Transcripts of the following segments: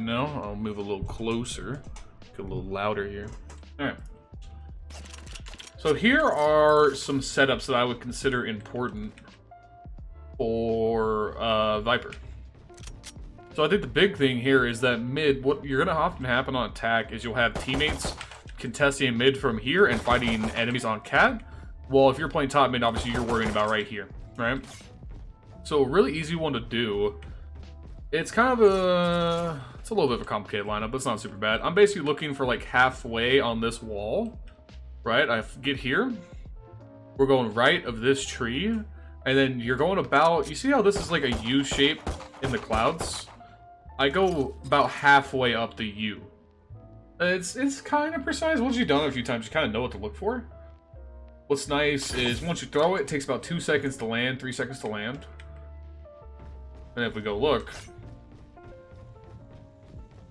now. I'll move a little closer, get a little louder here. All right. So here are some setups that I would consider important for Viper. So I think the big thing here is that mid, what you're gonna often happen on attack is you'll have teammates contesting mid from here and fighting enemies on cat. Well, if you're playing top mid, obviously you're worrying about right here, right? So a really easy one to do. It's kind of it's a little bit of a complicated lineup, but it's not super bad. I'm basically looking for like halfway on this wall, right? I get here. We're going right of this tree, and then you're going about, you see how this is like a U shape in the clouds? I go about halfway up the U. It's kind of precise. Once you've done it a few times, you kind of know what to look for. What's nice is once you throw it, it takes about 2 seconds to land, 3 seconds to land. And if we go look,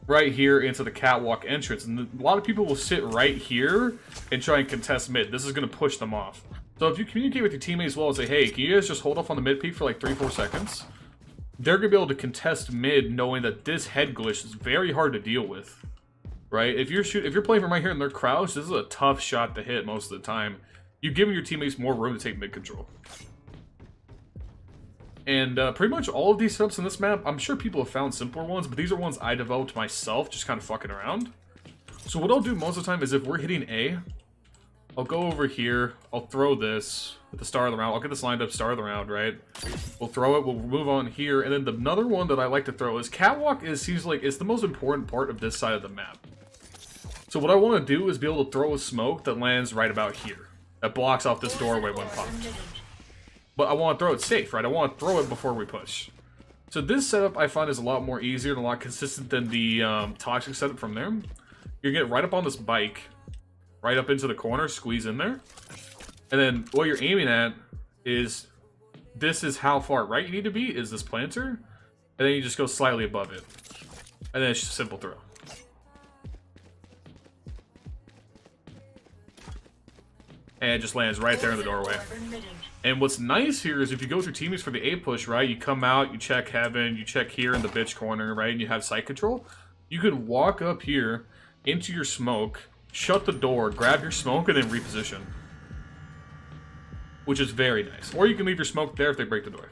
right here into the catwalk entrance, and a lot of people will sit right here and try and contest mid. This is going to push them off. So if you communicate with your teammates as well and say, hey, can you guys just hold off on the mid peak for like 3-4 seconds? They're going to be able to contest mid knowing that this head glitch is very hard to deal with. Right? If you're playing from right here and they're crouched, this is a tough shot to hit most of the time. You've given your teammates more room to take mid control. And pretty much all of these setups in this map, I'm sure people have found simpler ones, but these are ones I developed myself, just kind of fucking around. So what I'll do most of the time is if we're hitting A, I'll go over here, I'll throw this with the star of the round, I'll get this lined up, star of the round, right? We'll throw it, we'll move on here, and then another one that I like to throw is catwalk seems like it's the most important part of this side of the map. So what I want to do is be able to throw a smoke that lands right about here, that blocks off this doorway when popped. But I want to throw it safe, right? I want to throw it before we push. So this setup I find is a lot more easier and a lot consistent than the toxic setup from there. You're going to get right up on this bike, right up into the corner, squeeze in there. And then what you're aiming at is, this is how far right you need to be, is this planter. And then you just go slightly above it. And then it's just a simple throw. And it just lands right there in the doorway. And what's nice here is if you go through teammates for the A push, right, you come out, you check heaven, you check here in the bitch corner, right, and you have sight control. You can walk up here into your smoke, shut the door, grab your smoke, and then reposition. Which is very nice. Or you can leave your smoke there if they break the door.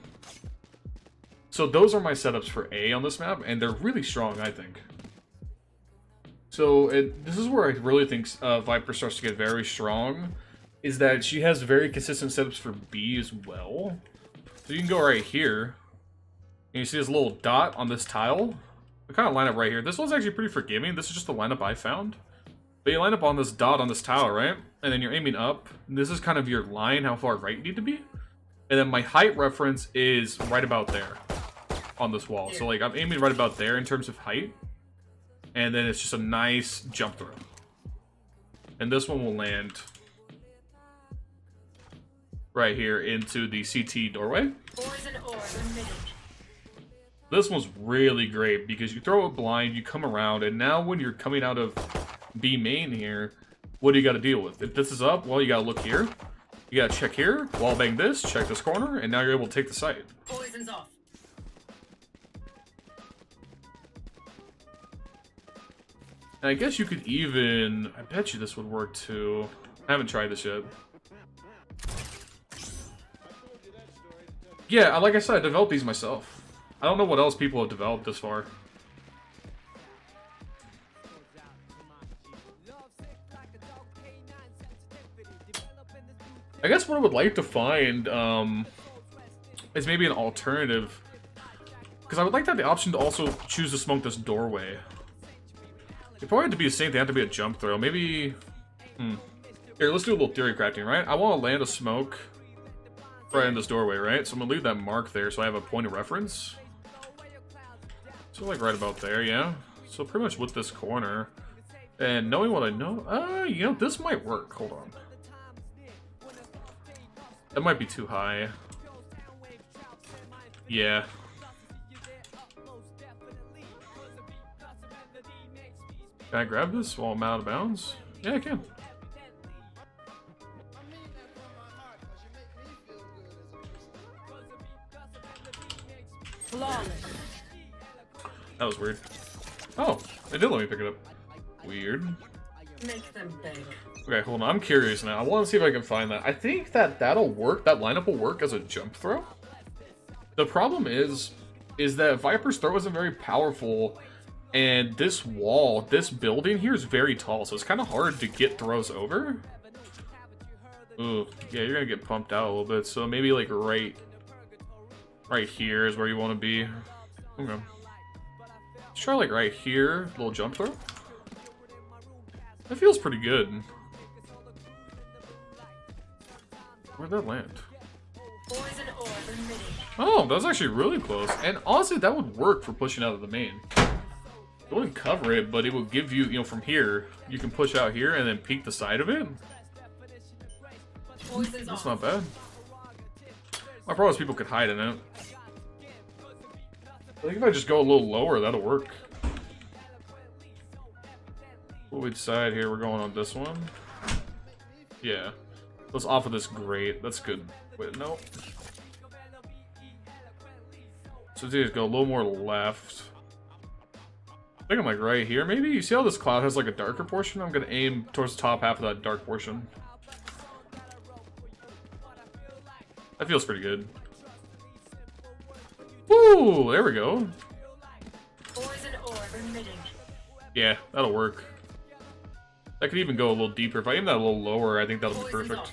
So those are my setups for A on this map, and they're really strong, I think. So this is where I really think Viper starts to get very strong, is that she has very consistent setups for B as well. So you can go right here, and you see this little dot on this tile. We kind of line up right here. This one's actually pretty forgiving. This is just the lineup I found. But you line up on this dot on this tile, right? And then you're aiming up. And this is kind of your line, how far right you need to be. And then my height reference is right about there on this wall. So like I'm aiming right about there in terms of height. And then it's just a nice jump throw. And this one will land right here into the CT doorway. This one's really great because you throw it blind, you come around, and now when you're coming out of B main here, what do you got to deal with? If this is up, well, you got to look here. You got to check here, wall bang this, check this corner, and now you're able to take the site. Poison's off. And I guess you could even, I bet you this would work too. I haven't tried this yet. Yeah, like I said, I developed these myself. I don't know what else people have developed this far. I guess what I would like to find is maybe an alternative. Because I would like to have the option to also choose to smoke this doorway. It probably have to be the same thing, it have to be a jump throw. Maybe... Here, let's do a little theory crafting, right? I want to land a smoke right in this doorway, right? So I'm going to leave that mark there so I have a point of reference. So like right about there, yeah. So pretty much with this corner. And knowing what I know... you know, this might work. Hold on. That might be too high. Yeah. Can I grab this while I'm out of bounds? Yeah, I can. That was weird. Oh, it did let me pick it up. Weird. Make them beg. Okay, hold on. I'm curious now. I want to see if I can find that. I think that that'll work. That lineup will work as a jump throw. The problem is that Viper's throw isn't very powerful, and this wall, this building here is very tall, so it's kind of hard to get throws over. Ooh, yeah, you're gonna get pumped out a little bit. So maybe like right here is where you want to be. Okay. Let's try like right here, little jump throw. That feels pretty good. Where'd that land? Oh, that was actually really close. And honestly, that would work for pushing out of the main. It wouldn't cover it, but it would give you, you know, from here, you can push out here and then peek the side of it. That's not bad. My problem is people could hide in it. I think if I just go a little lower, that'll work. What we decide here, we're going on this one. Yeah. Let's off of this grate. That's good. Wait, no. So let's go a little more left. I think I'm like right here, maybe? You see how this cloud has like a darker portion? I'm gonna aim towards the top half of that dark portion. That feels pretty good. Woo! There we go. Yeah, that'll work. I could even go a little deeper. If I aim that a little lower, I think that'll be perfect.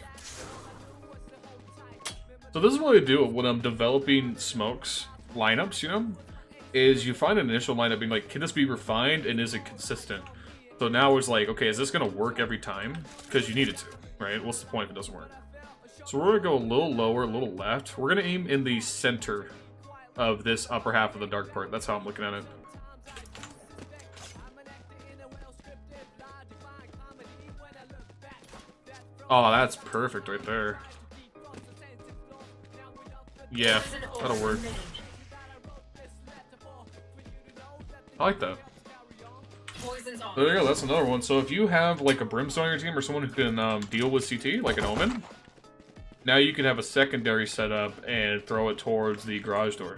So this is what I do when I'm developing smokes lineups, you know? Is you find an initial lineup being like, can this be refined and is it consistent? So now it's like, okay, is this gonna work every time? Because you need it to, right? What's the point if it doesn't work? So we're gonna go a little lower, a little left. We're gonna aim in the center of this upper half of the dark part. That's how I'm looking at it. Oh, that's perfect right there. Yeah, that'll work. I like that. There you go, that's another one. So if you have like a Brimstone on your team or someone who can deal with CT, like an Omen, now you can have a secondary setup and throw it towards the garage door.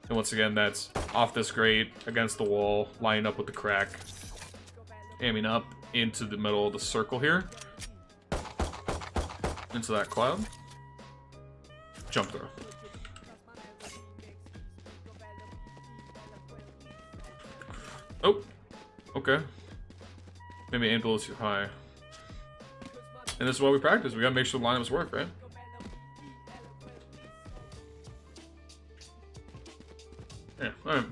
And once again, that's off this grate, against the wall, lining up with the crack, aiming up into the middle of the circle here. Into that cloud. Jump throw. Oh, okay. Maybe aim a little too high. And this is why we practice. We gotta make sure the lineups work, right? Yeah, alright.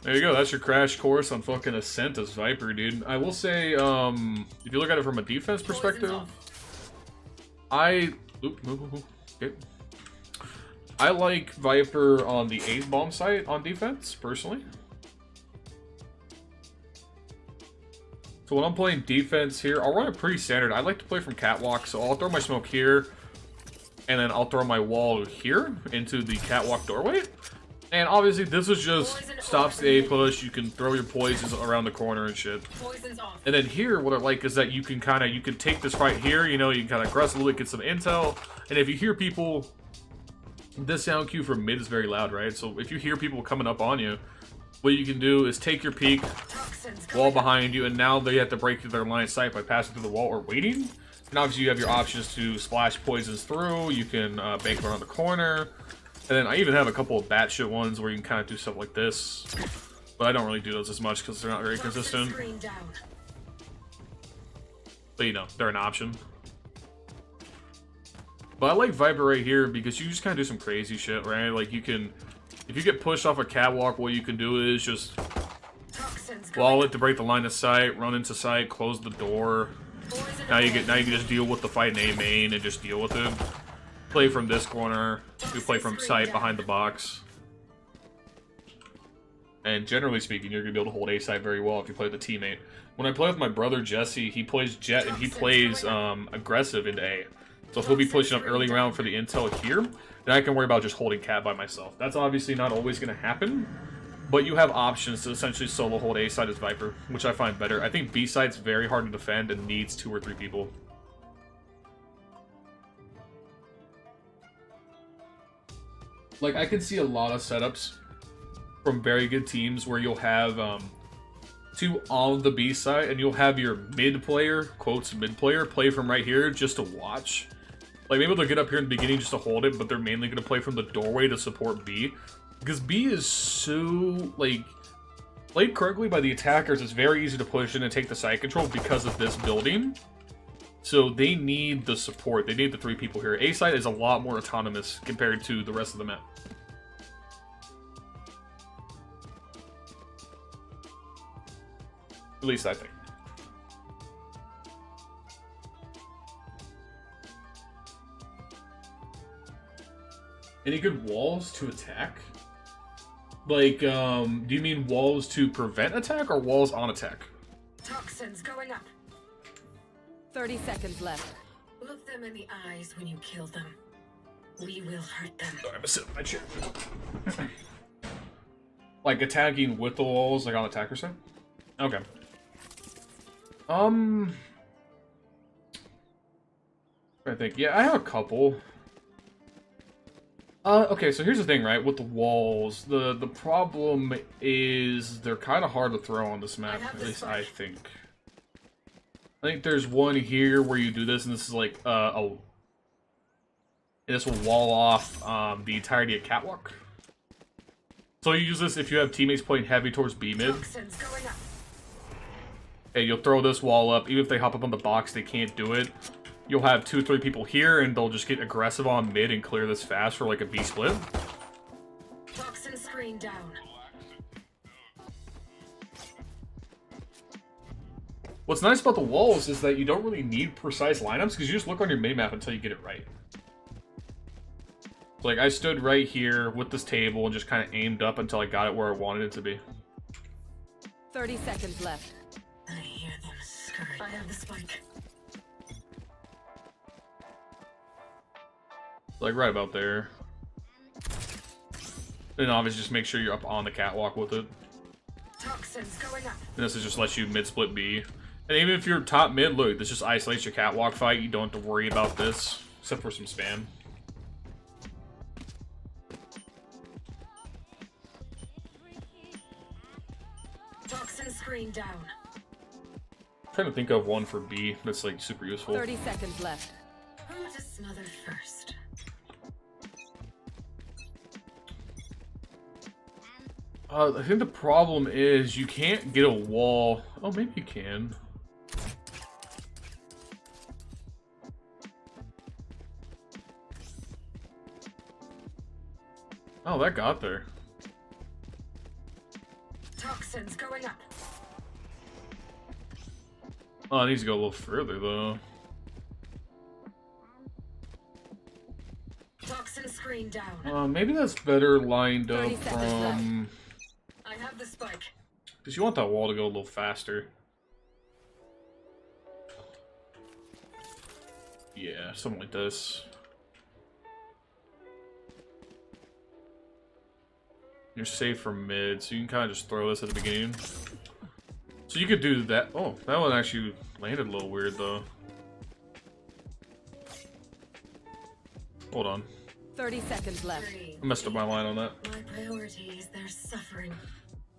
There you go. That's your crash course on fucking Ascent as Viper, dude. I will say, if you look at it from a defense perspective, I like Viper on the 8 bomb site on defense, personally. So when I'm playing defense here, I'll run it pretty standard. I like to play from catwalk, so I'll throw my smoke here, and then I'll throw my wall here into the catwalk doorway. And obviously this is just stops the A push, you can throw your poisons around the corner and shit. And then here, what I like is that you can take this right here, you know, you can kind of aggress a little bit, get some intel. And if you hear people, this sound cue from mid is very loud, right? So if you hear people coming up on you, what you can do is take your peek, wall behind you, and now they have to break through their line of sight by passing through the wall or waiting. And obviously you have your options to splash poisons through, you can bank around the corner. And then I even have a couple of batshit ones where you can kind of do stuff like this. But I don't really do those as much because they're not very consistent. But you know, they're an option. But I like Viper right here because you just kind of do some crazy shit, right? Like you can, if you get pushed off a catwalk, what you can do is just wall it to break the line of sight, run into sight, close the door. Now you can just deal with the fight in A main and just deal with it. Play from this corner, you play from sight behind the box. And generally speaking, you're going to be able to hold A side very well if you play with a teammate. When I play with my brother Jesse, he plays Jet and he plays aggressive into A. So he'll be pushing up early round for the intel here, and I can worry about just holding Cat by myself. That's obviously not always going to happen, but you have options to essentially solo hold A side as Viper, which I find better. I think B side's very hard to defend and needs 2 or 3 people. Like, I can see a lot of setups from very good teams where you'll have two on the B side, and you'll have your mid player, quotes mid player, play from right here just to watch. Like, maybe they'll get up here in the beginning just to hold it, but they're mainly going to play from the doorway to support B. Because B is so, like, played correctly by the attackers, it's very easy to push in and take the side control because of this building. So they need the support. They need the 3 people here. A side is a lot more autonomous compared to the rest of the map. At least I think. Any good walls to attack? Like, do you mean walls to prevent attack or walls on attack? Toxins going up. 30 seconds left. Look them in the eyes when you kill them. We will hurt them. Sorry, I'm gonna sit in my chair. Like attacking with the walls, like on attacker side? Okay. I think, yeah, I have a couple. Okay, so here's the thing, right? With the walls, the problem is they're kind of hard to throw on this map, at least I think. I think there's one here where you do this, and this is like, this will wall off, the entirety of Catwalk. So you use this if you have teammates playing heavy towards B mid. And you'll throw this wall up, even if they hop up on the box, they can't do it. You'll have 2-3 people here, and they'll just get aggressive on mid and clear this fast for like a B split. Toxin screen down. What's nice about the walls is that you don't really need precise lineups because you just look on your minimap until you get it right. Like, I stood right here with this table and just kind of aimed up until I got it where I wanted it to be. 30 seconds left. I hear them scurry. I have the spike. Like, right about there. And obviously just make sure you're up on the catwalk with it. Toxins going up. And this is just lets you mid-split B. And even if you're top mid, look, this just isolates your catwalk fight. You don't have to worry about this, except for some spam. Toxin screen down. I'm trying to think of one for B that's like super useful. 30 seconds left. Who to smother first? I think the problem is you can't get a wall. Oh, maybe you can. Oh, that got there. Toxins going up. Oh, it needs to go a little further, though. Toxin screen down. Maybe that's better lined up 30 seconds from... I have the spike. Because you want that wall to go a little faster. Yeah, something like this. You're safe from mid, so you can kind of just throw this at the beginning. So you could do that. Oh, that one actually landed a little weird, though. Hold on. 30 seconds left. I messed up my line on that. My priority is their suffering.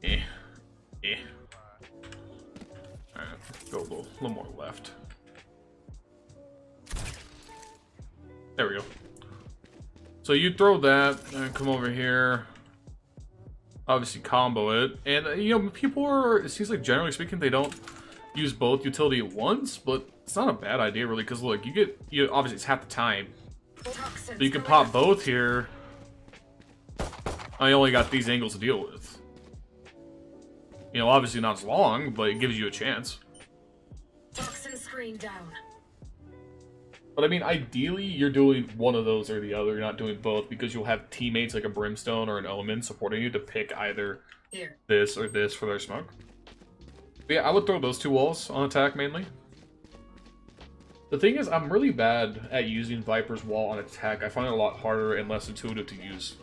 Eh. Alright, go a little more left. There we go. So you throw that, and come over here. Obviously combo it. And, you know, people are, it seems like generally speaking, they don't use both utility at once, but it's not a bad idea, really, because look, obviously it's half the time. So you can pop both here. I only got these angles to deal with. You know, obviously not as long, but it gives you a chance. Toxin screen down. But I mean, ideally, you're doing one of those or the other. You're not doing both because you'll have teammates like a Brimstone or an Omen supporting you to pick either this or this for their smoke. But yeah, I would throw those two walls on attack mainly. The thing is, I'm really bad at using Viper's wall on attack. I find it a lot harder and less intuitive to use.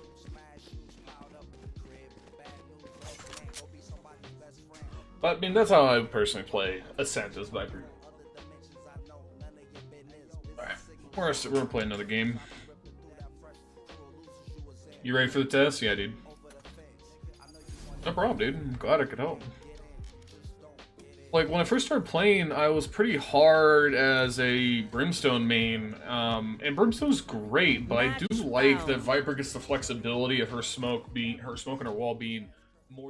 But, I mean, that's how I personally play Ascent as Viper. Alright, we're gonna play another game. You ready for the test? Yeah, dude. No problem, dude. I'm glad I could help. Like, when I first started playing, I was pretty hard as a Brimstone main, and Brimstone's great, but I do like that Viper gets the flexibility of her smoke and her wall being more than